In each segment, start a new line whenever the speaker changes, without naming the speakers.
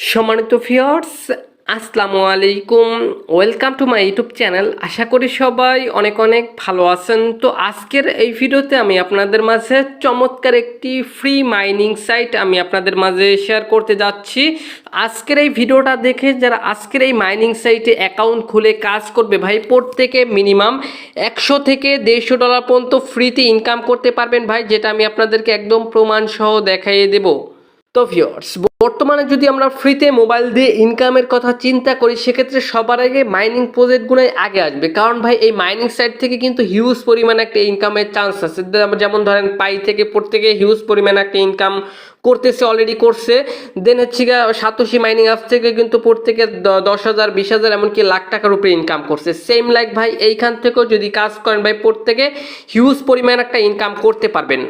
সম্মানিত ভিউয়ার্স, আসসালামু আলাইকুম। Welcome to my YouTube channel. আশা করি সবাই অনেক অনেক ভালো আছেন। তো আজকের এই ভিডিওতে আমি আপনাদের মাঝে চমৎকার একটি ফ্রি মাইনিং সাইট আমি আপনাদের মাঝে শেয়ার করতে যাচ্ছি। আজকের এই ভিডিওটা দেখে যারা আজকের এই মাইনিং সাইটে অ্যাকাউন্ট খুলে কাজ করবে ভাই, প্রত্যেকে মিনিমাম 100 থেকে $150 পর্যন্ত ফ্রিতে ইনকাম করতে পারবেন ভাই, যেটা আমি আপনাদেরকে একদম প্রমাণ সহ দেখাইয়ে দেবো। তো ভিউয়ার্স, বর্তমানে যদি আমরা ফ্রিতে মোবাইল দিয়ে ইনকামের কথা চিন্তা করি, সেক্ষেত্রে সবার আগে মাইনিং প্রজেক্টগুলোই আগে আসবে। কারণ ভাই এই মাইনিং সাইট থেকে কিন্তু হিউজ পরিমাণে একটা ইনকামের চান্স আছে। যেমন ধরেন পাই থেকে প্রত্যেকে হিউজ পরিমাণে একটা ইনকাম করতেছে, অলরেডি করছে। দেন হচ্ছে গিয়ে সাতোশি মাইনিং অ্যাপ থেকে কিন্তু প্রত্যেকে 10,000 20,000 এমনকি লাখ টাকার উপরে ইনকাম করছে। সেম লাইক ভাই এইখান থেকেও যদি কাজ করেন ভাই, প্রত্যেকে হিউজ পরিমাণে একটা ইনকাম করতে পারবেন।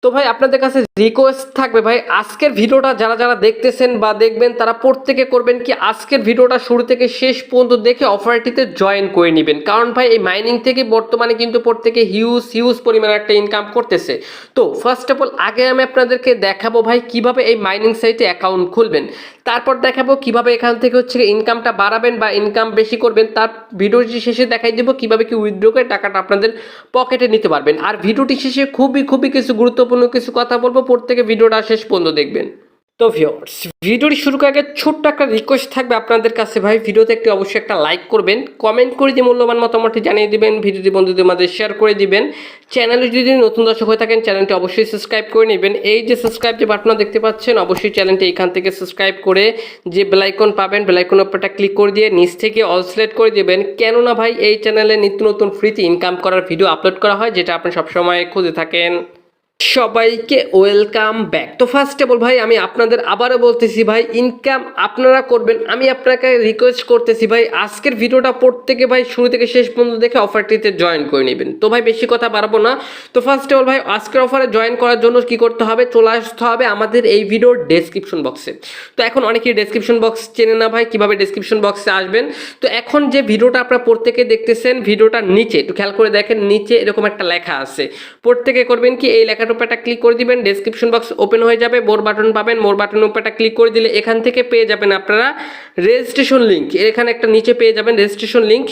তো ভাই আপনাদের কাছে রিকোয়েস্ট থাকবে ভাই, আজকের ভিডিওটা যারা যারা দেখতেছেন বা দেখবেন তারা প্রত্যেকে করবেন কি, আজকের ভিডিওটা শুরু থেকে শেষ পর্যন্ত দেখে অফারটিতে জয়েন করে নেবেন। কারণ ভাই এই মাইনিং থেকে বর্তমানে কিন্তু প্রত্যেকে হিউজ পরিমাণে একটা ইনকাম করতেছে। তো ফার্স্ট অফ অল আগে আমি আপনাদেরকে দেখাবো ভাই কিভাবে এই মাইনিং সাইটে অ্যাকাউন্ট খুলবেন, তারপর দেখাবো কিভাবে এখান থেকে হচ্ছে ইনকামটা বাড়াবেন বা ইনকাম বেশি করবেন। তার ভিডিওটি শেষে দেখাই দেবো কিভাবে কি উইথড্র করে টাকাটা আপনাদের পকেটে নিতে পারবেন। আর ভিডিওটি শেষে খুবই কিছু গুরুত্বপূর্ণ কিছু কথা বলবো, প্রত্যেকে ভিডিওটা শেষ পর্যন্ত দেখবেন। তো ভিউয়ার্স, ভিডিওটি শুরু করার আগে ছোট্ট একটা রিকোয়েস্ট থাকবে আপনাদের কাছে ভাই, ভিডিওতে একটি অবশ্যই একটা লাইক করবেন, কমেন্ট করে দিয়ে মূল্যবান মতামতটি জানিয়ে দিবেন, ভিডিওটি বন্ধুদের মাঝে শেয়ার করে দিবেন। চ্যানেলে যদি নতুন দর্শক হয়ে থাকেন চ্যানেলটি অবশ্যই সাবস্ক্রাইব করে নেবেন। এই যে সাবস্ক্রাইব যে বাটনটা দেখতে পাচ্ছেন, অবশ্যই চ্যানেলটি এখান থেকে সাবস্ক্রাইব করে যে বেল আইকন পাবেন, বেল আইকন উপরটা ক্লিক করে দিয়ে নিচ থেকে অল সিলেক্ট করে দিবেন। কেননা ভাই এই চ্যানেলে নিত্য নতুন ফ্রিতে ইনকাম করার ভিডিও আপলোড করা হয়, যেটা আপনি সবসময় খুঁজে থাকেন। সবাইকে ওয়েলকাম ব্যাক। তো ফার্স্ট অফ অল ভাই আমি আপনাদের আবারও বলতেছি ভাই, ইনকাম আপনারা করবেন, আমি আপনাকে রিকোয়েস্ট করতেছি ভাই আজকের ভিডিওটা প্রত্যেকে ভাই শুরু থেকে শেষ পর্যন্ত দেখে অফারটিতে জয়েন করে নেবেন। তো ভাই বেশি কথা বাড়াবো না। তো ফার্স্ট অফ অল ভাই আজকের অফারে জয়েন করার জন্য কি করতে হবে, চলে আসতে হবে আমাদের এই ভিডিওর ডেসক্রিপশন বক্সে। তো এখন অনেকেই ডেসক্রিপশন বক্স চেনে না ভাই, কিভাবে ডেসক্রিপশন বক্সে আসবেন। তো এখন যে ভিডিওটা আপনারা প্রত্যেকে দেখতেছেন, ভিডিওটার নিচে একটু খেয়াল করে দেখেন, নিচে এরকম একটা লেখা আছে। প্রত্যেকে করবেন কি, এই লেখার উপর একটা ক্লিক করে দিবেন, ডেসক্রিপশন বক্স ওপেন হয়ে যাবে, মোর বাটন পাবেন, মোর বাটনের উপর একটা ক্লিক করে দিলে এখান থেকে পেয়ে যাবেন আপনারা রেজিস্ট্রেশন লিঙ্ক। এখানে একটা নিচে পেয়ে যাবেন রেজিস্ট্রেশন লিঙ্ক।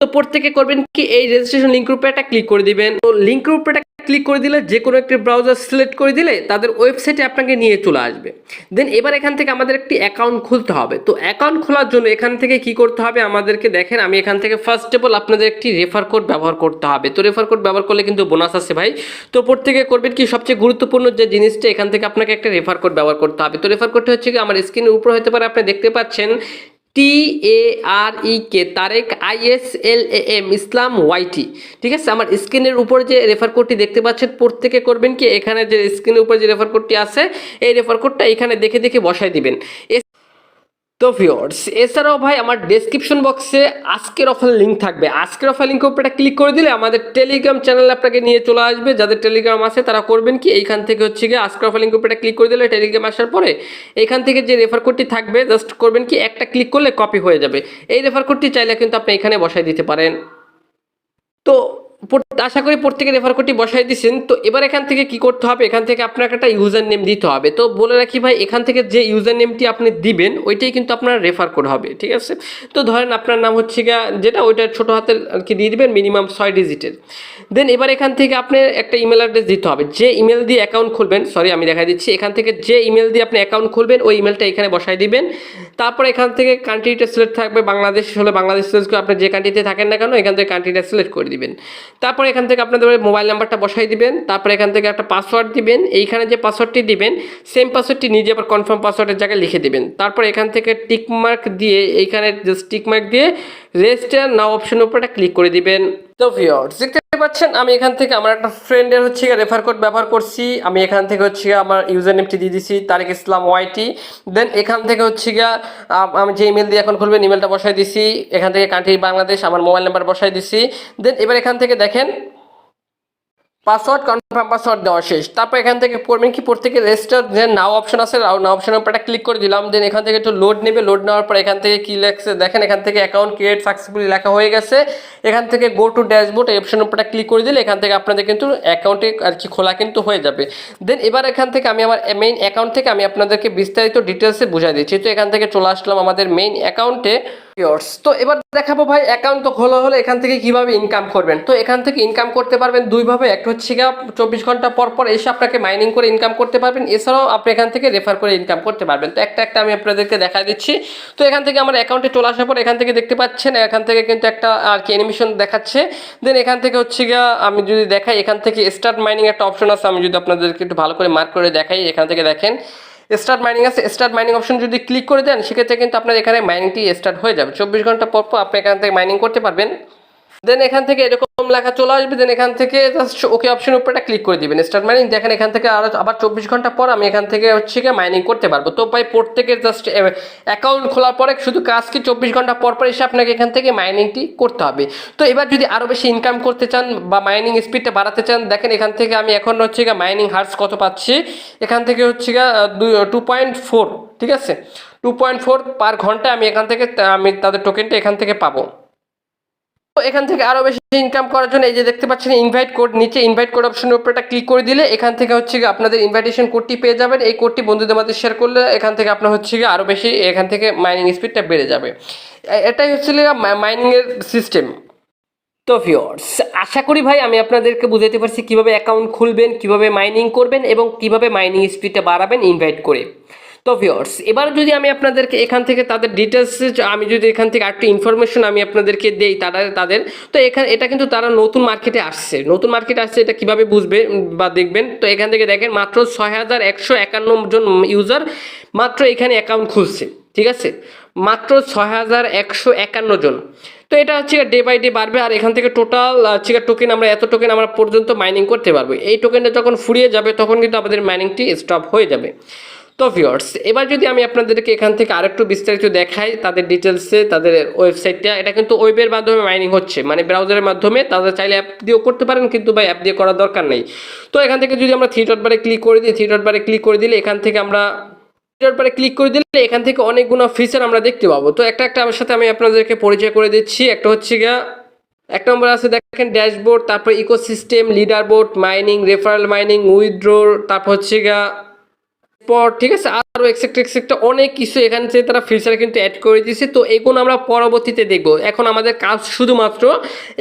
তো প্রত্যেকে করবেন কি, এই রেজিস্ট্রেশন লিঙ্কের উপর একটা ক্লিক করে দিবেন। তো লিঙ্কের উপর একটা ক্লিক করে দিলে যে কোনো একটি ব্রাউজার সিলেক্ট করে দিলে তাদের ওয়েবসাইটে আপনাকে নিয়ে চলে আসবে। দেন এবার এখান থেকে আমাদের একটি অ্যাকাউন্ট খুলতে হবে। তো অ্যাকাউন্ট খোলার জন্য এখান থেকে কি করতে হবে আমাদেরকে দেখেন, আমি এখান থেকে ফার্স্ট অফ অল আপনাদের একটি রেফার কোড ব্যবহার করতে হবে। তো রেফার কোড ব্যবহার করলে কিন্তু বোনাস আছে ভাই। তো প্রত্যেকে করবেন কি, সবচেয়ে গুরুত্বপূর্ণ যে জিনিসটা, এখান থেকে আপনাকে একটা রেফার কোড ব্যবহার করতে হবে। তো রেফার কোডটা হচ্ছে কি, আমার স্ক্রিনের উপর হতে পারে, আপনি দেখতে পাচ্ছেন TAREK, তারেক ISLAM, ইসলাম YT। ঠিক আছে, আমার স্ক্রিনের উপর যে রেফার কোডটি দেখতে পাচ্ছেন, প্রত্যেকে করবেন কি, এখানে যে স্ক্রিনের উপর যে রেফার কোডটি আছে, এই রেফার কোডটা এখানে দেখে বসাই দিবেন। তো ভিউয়ার্স, এছাড়াও ভাই আমার ডেসক্রিপশন বক্সে আজকের অফার লিঙ্ক থাকবে। আজকের অফার লিঙ্কের উপর একটা ক্লিক করে দিলে আমাদের টেলিগ্রাম চ্যানেলে আপনাকে নিয়ে চলে আসবে। যাদের টেলিগ্রাম আছে তারা করবেন কি, এইখান থেকে হচ্ছে গিয়ে আজকের অফার লিঙ্কের উপর একটা ক্লিক করে দিলে টেলিগ্রাম আসার পরে এখান থেকে যে রেফার কোডটি থাকবে জাস্ট করবেন কি, একটা ক্লিক করলে কপি হয়ে যাবে। এই রেফার কোডটি চাইলে কিন্তু আপনি এখানে বসাই দিতে পারেন। তো আশা করি প্রত্যেকে রেফার কোডটি বসাই দিচ্ছেন। তো এবার এখান থেকে কি করতে হবে, এখান থেকে আপনাকে একটা ইউজার নেম দিতে হবে। তো বলে রাখি ভাই, এখান থেকে যে ইউজার নেমটি আপনি দিবেন ওইটাই কিন্তু আপনার রেফার কোড হবে। ঠিক আছে, তো ধরেন আপনার নাম হচ্ছে গিয়া যেটা, ওইটা ছোটো হাতের আর কি দিয়ে দিবেন, মিনিমাম 6 ডিজিটের। দেন এবার এখান থেকে আপনি একটা ইমেল অ্যাড্রেস দিতে হবে। যে ইমেল দিয়ে অ্যাকাউন্ট খুলবেন, সরি আমি দেখাই দিচ্ছি, এখান থেকে যে ইমেল দিয়ে আপনি অ্যাকাউন্ট খুলবেন ওই ইমেলটা এখানে বসাই দিবেন। তারপর এখান থেকে কান্ট্রিটা সিলেক্ট থাকবে, বাংলাদেশ হলে বাংলাদেশ সিলেক্ট করে, আপনি যে কান্ট্রিতে থাকেন না কেন এখান থেকে কান্ট্রিটা সিলেক্ট করে দিবেন। তারপর এখান থেকে আপনাদের মোবাইল নাম্বারটা বসাই দিবেন। তারপর এখান থেকে একটা পাসওয়ার্ড দিবেন। এইখানে যে পাসওয়ার্ডটি দিবেন সেম পাসওয়ার্ডটি নিজে আবার কনফার্ম পাসওয়ার্ডের জায়গায় লিখে দিবেন। তারপর এখান থেকে টিকমার্ক দিয়ে, এইখানে জাস্ট টিকমার্ক দিয়ে রেজিস্টার নাও অপশনের উপর একটা ক্লিক করে দিবেন। তো ভিউয়ার্স দেখতে পাচ্ছেন, আমি এখান থেকে আমার একটা ফ্রেন্ডের হচ্ছে রেফার কোড ব্যবহার করছি। আমি এখান থেকে হচ্ছে আমার ইউজার নেমটি দিয়ে দিছি, তারেক ইসলাম YT। দেন এখান থেকে হচ্ছে আমি যে ইমেল দিয়ে এখন খুলবেন ইমেলটা বসাই দিছি। এখান থেকে কান্ট্রি বাংলাদেশ, আমার মোবাইল নাম্বার বসাই দিছি। দেন এবার এখান থেকে দেখেন পাসওয়ার্ড কনফার্ম পাসওয়ার্ড দেওয়া শেষ। তারপর এখান থেকে করবেন কি, প্রত্যেকে রেজিস্টার যে নাও অপশন আছে, নাও অপশনের উপর ক্লিক করে দিলাম। দেন এখান থেকে একটু লোড নেবে, লোড নেওয়ার পর এখান থেকে কি লেখছে দেখেন, এখান থেকে অ্যাকাউন্ট ক্রিয়েট সাকসেসফুলি লেখা হয়ে গেছে। এখান থেকে গো টু ড্যাশবোর্ড এই অপশনের উপর ক্লিক করে দিলে এখান থেকে আপনাদের কিন্তু অ্যাকাউন্টে আর কি খোলা কিন্তু হয়ে যাবে। দেন এবার এখান থেকে আমি আমার মেইন অ্যাকাউন্ট থেকে আমি আপনাদেরকে বিস্তারিত ডিটেলসে বুঝাই দিচ্ছি। তো এখান থেকে চলে আসলাম আমাদের মেইন অ্যাকাউন্টে। তো এবার দেখাবো ভাই অ্যাকাউন্ট তো খোলা হলে এখান থেকে কিভাবে ইনকাম করবেন। তো এখান থেকে ইনকাম করতে পারবেন দুইভাবে, একটা হচ্ছে গিয়ে 24 ঘন্টা পর পর এসে আপনাকে মাইনিং করে ইনকাম করতে পারবেন, এছাড়াও আপনি এখান থেকে রেফার করে ইনকাম করতে পারবেন। তো একটা আমি আপনাদেরকে দেখা দিচ্ছি। তো এখান থেকে আমার অ্যাকাউন্টে চলে আসার পর এখান থেকে দেখতে পাচ্ছেন এখান থেকে কিন্তু একটা আর কি অ্যানিমেশন দেখাচ্ছে। দেন এখান থেকে হচ্ছে গিয়ে আমি যদি দেখাই, এখান থেকে স্টার্ট মাইনিং একটা অপশন আছে, আমি যদি আপনাদেরকে একটু ভালো করে মার্ক করে দেখাই, এখান থেকে দেখেন স্টার্ট মাইনিং আছে। স্টার্ট মাইনিং অপশন যদি ক্লিক করে দেন সেক্ষেত্রে কিন্তু আপনার এখানে মাইনিংটি স্টার্ট হয়ে যাবে। 24 ঘন্টা পর পর আপনি এখান থেকে মাইনিং করতে পারবেন। দেন এখান থেকে এরকম লেখা চলে আসবে। দেন এখান থেকে জাস্ট ওকে অপশনের উপর ক্লিক করে দিবেন, স্টার্ট মাইনিং। দেখেন এখান থেকে আবার 24 ঘন্টা পর আমি এখান থেকে হচ্ছে গিয়ে মাইনিং করতে পারবো। তো ভাই প্রত্যেকের জাস্ট অ্যাকাউন্ট খোলার পরে শুধু কাজ কি 24 ঘন্টা পর পর এসে আপনাকে এখান থেকে মাইনিংটি করতে হবে। তো এবার যদি আরও বেশি ইনকাম করতে চান বা মাইনিং স্পিডটা বাড়াতে চান, দেখেন এখান থেকে আমি এখন হচ্ছে গিয়ে মাইনিং হার্স কত পাচ্ছি। এখান থেকে হচ্ছে গিয়ে 2.4, ঠিক আছে, 2.4 পার ঘন্টা আমি এখান থেকে আমি তাদের টোকেনটা এখান থেকে পাবো। তো এখান থেকে আরও বেশি ইনকাম করার জন্য এই যে দেখতে পাচ্ছেন ইনভাইট কোড, নিচে ইনভাইট কোড অপশনের উপর ক্লিক করে দিলে এখান থেকে হচ্ছে গিয়ে আপনাদের ইনভাইটেশন কোডটি পেয়ে যাবেন। এই কোডটি বন্ধুদের মধ্যে শেয়ার করলে এখান থেকে আপনার হচ্ছে গিয়ে আরও বেশি এখান থেকে মাইনিং স্পিডটা বেড়ে যাবে। এটাই হচ্ছে মাইনিংয়ের সিস্টেম। তো ভিউয়ার্স, আশা করি ভাই আমি আপনাদেরকে বুঝাতে পারছি কীভাবে অ্যাকাউন্ট খুলবেন, কীভাবে মাইনিং করবেন এবং কীভাবে মাইনিং স্পিডটা বাড়াবেন ইনভাইট করে। তো ভিউয়ার্স, এবার যদি আমি আপনাদেরকে এখান থেকে তাদের ডিটেলসে আমি যদি এখান থেকে আরেকটু ইনফরমেশন আমি আপনাদেরকে দেই তাদের তো এটা কিন্তু তারা নতুন মার্কেটে আসছে, এটা কীভাবে বুঝবে বা দেখবেন। তো এখান থেকে দেখেন মাত্র 6151 জন ইউজার মাত্র এখানে অ্যাকাউন্ট খুলছে, ঠিক আছে, মাত্র 6151 জন। তো এটা হচ্ছে ডে বাই ডে বাড়বে। আর এখান থেকে টোটাল হচ্ছে টোকেন আমরা এত টোকেন আমরা পর্যন্ত মাইনিং করতে পারবো। এই টোকেনটা যখন ফুরিয়ে যাবে তখন কিন্তু আমাদের মাইনিংটি স্টপ হয়ে যাবে। তো ভিউয়ার্স, এবার যদি আমি আপনাদেরকে এখান থেকে আরেকটু বিস্তারিত দেখাই তাদের ডিটেলসে, তাদের ওয়েবসাইটটা, এটা কিন্তু ওয়েবের মাধ্যমে মাইনিং হচ্ছে, মানে ব্রাউজারের মাধ্যমে। তাদের চাইলে অ্যাপ দিয়েও করতে পারেন, কিন্তু ভাই অ্যাপ দিয়ে করার দরকার নেই। তো এখান থেকে যদি আমরা থ্রি ডট বারে ক্লিক করে দিই, ক্লিক করে দিলে এখান থেকে আমরা ক্লিক করে দিলে এখান থেকে অনেকগুলো ফিচার আমরা দেখতে পাবো। তো একটা আমার সাথে আমি আপনাদেরকে পরিচয় করে দিচ্ছি। একটা হচ্ছে গিয়া এক নম্বর আছে দেখেন ড্যাশবোর্ড, তারপর ecosystem, leader board, mining, referral mining, withdraw, তারপর হচ্ছে গিয়া পর, ঠিক আছে, আরও এক্সেট্রা অনেক কিছু এখান থেকে তারা ফিচার কিন্তু অ্যাড করে দিয়েছে। তো এগুলো আমরা পরবর্তীতে দেখবো। এখন আমাদের কাজ শুধুমাত্র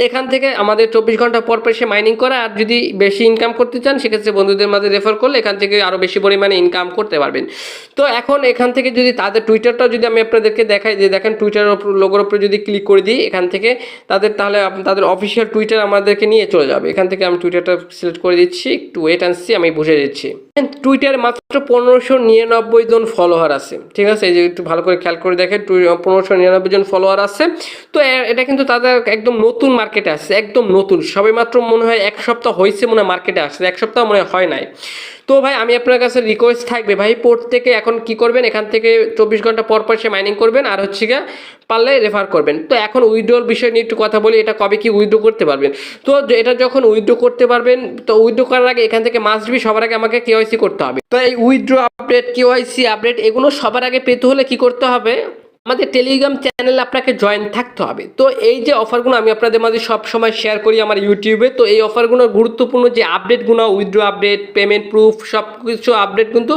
এখান থেকে আমাদের 24 ঘন্টা পর পর সে মাইনিং করা। আর যদি বেশি ইনকাম করতে চান সেক্ষেত্রে বন্ধুদের মাঝে রেফার করলে এখান থেকে আরও বেশি পরিমাণে ইনকাম করতে পারবেন। তো এখন এখান থেকে যদি তাদের টুইটারটাও যদি আমি আপনাদেরকে দেখাই, যে দেখেন টুইটার লোগোর উপরে যদি ক্লিক করে দিই এখান থেকে তাহলে তাদের অফিসিয়াল টুইটার আমাদেরকে নিয়ে চলে যাবে। এখান থেকে আমি টুইটারটা সিলেক্ট করে দিচ্ছি, একটু ওয়েট অ্যান্ড সি, আমি বুঝে দিচ্ছি। টুইটারে মাত্র 1599 জন ফলোয়ার আছে, ঠিক আছে, এই যে একটু ভালো করে খেয়াল করে দেখেন 1599 জন ফলোয়ার আছে। তো এটা কিন্তু তাদের একদম নতুন মার্কেটে আসছে, একদম নতুন, সবে মাত্র মনে হয় 1 সপ্তাহ হয়েছে মনে হয় মার্কেটে আসছে, 1 সপ্তাহ মনে হয় নাই। তো ভাই আমি আপনার কাছে রিকোয়েস্ট থাকবে ভাই প্রত্যেকে এখন কি করবেন, এখান থেকে 24 ঘন্টা পর পর সে মাইনিং করবেন আর হচ্ছে গিয়ে পারলে রেফার করবেন। তো এখন উইথড্রোর বিষয় নিয়ে একটু কথা বলি, এটা কবে কি উইথড্রো করতে পারবেন। তো এটা যখন উইথড্রো করতে পারবেন, তো উইথড্রো করার আগে এখান থেকে মাস্ট বি সবার আগে আমাকে কেওয়াইসি করতে হবে। তো এই উইথড্রো আপডেট, কেওয়াইসি আপডেট এগুলো সবার আগে পেতে হলে কি করতে হবে, আমাদের টেলিগ্রাম চ্যানেলে আপনাকে জয়েন থাকতে হবে। তো এই যে অফারগুলো আমি আপনাদের মাঝে সবসময় শেয়ার করি আমার ইউটিউবে, তো এই অফারগুলোর গুরুত্বপূর্ণ যে আপডেটগুলো, উইথড্র আপডেট, পেমেন্ট প্রুফ, সব কিছু আপডেট কিন্তু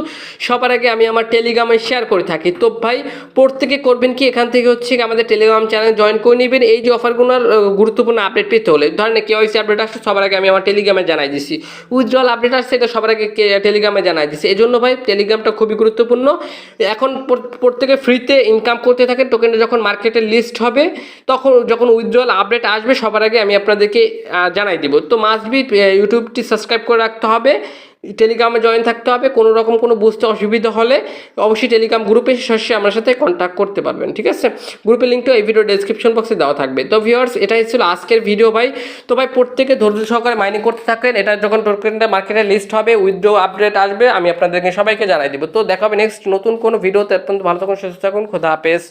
সবার আগে আমি আমার টেলিগ্রামে শেয়ার করে থাকি। তো ভাই প্রত্যেকে করবেন কি, এখান থেকে হচ্ছে আমাদের টেলিগ্রাম চ্যানেল জয়েন করে নেবেন এই যে অফারগুলোর গুরুত্বপূর্ণ আপডেট পেতে হলে। ধরেন কেওয়াইসি আপডেট আসছে সবার আগে আমি আমার টেলিগ্রামে জানাই দিচ্ছি, উইথড্রল আপডেট আসছে এটা সবার আগে টেলিগ্রামে জানাই দিচ্ছি। এই জন্য ভাই টেলিগ্রামটা খুবই গুরুত্বপূর্ণ। এখন প্রত্যেকে ফ্রিতে ইনকাম করতে থাকে, টোকেনটা যখন মার্কেটে লিস্ট হবে তখন যখন উইথড্রল আপডেট আসবে সবার আগে আমি আপনাদেরকে জানাই দিব। তো মাস্ট বি ইউটিউবটি সাবস্ক্রাইব করে রাখতে হবে, টেলিগ্রামে জয়েন থাকতে হবে। কোনো রকম কোনো বুঝতে অসুবিধা হলে অবশ্যই টেলিগ্রাম গ্রুপে সরাসরি আমার সাথে কন্ট্যাক্ট করতে পারবেন, ঠিক আছে। গ্রুপের লিঙ্কটা এই ভিডিও ডেসক্রিপশন বক্সে দেওয়া থাকবে। তো ভিউয়ার্স, এটাই ছিল আজকের ভিডিও ভাই। তো ভাই প্রত্যেকে ধৈর্য সহকারে মাইনিং করতে থাকেন, এটা যখন টোকেনটা মার্কেটে লিস্ট হবে, উইথড্র আপডেট আসবে, আমি আপনাদেরকে সবাইকে জানাই দিব। তো দেখা হবে নেক্সট নতুন কোনো ভিডিওতে। ভালো থাকুন, সুস্থ থাকুন, খোদা হাফেজ।